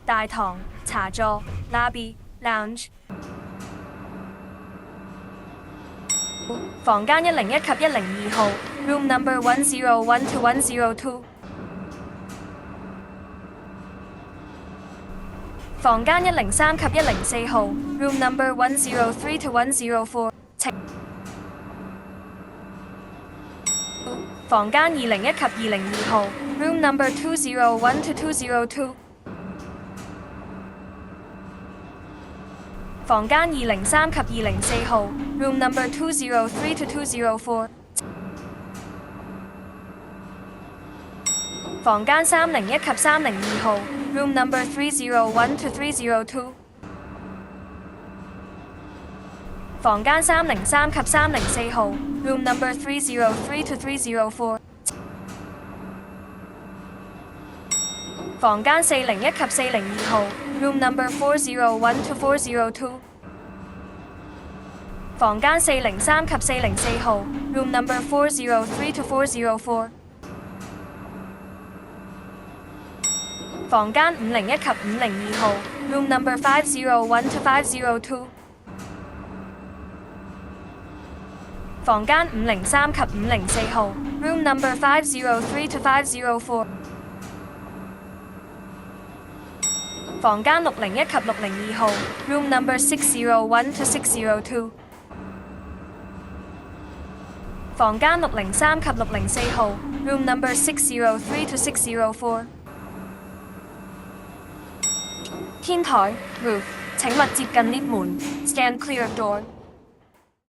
大堂、茶座、lobby、lounge。房間101及102號 ，room number 101 to 102。房間103及104號 ，room number 103 to 104。房間201及202號 ，room number 201 to 202。房間203及204號 ，room number 203 to 204。房間301及302號 ，room number 301 to 302。房間303及304號 ，room number 303 to 304。房間401及402號 ，room number 401 to 402。房間403及404號 ，room number 403 to 404。房間501及502號 ，room number 501 to 502。房間503及504號 ，room number 503 to 504。房間601及602號 ，room number 601 to 602。房間603及604號 ，room number 603 to 604。天台 roof，請勿接近 lift 門 ，stand clear of door。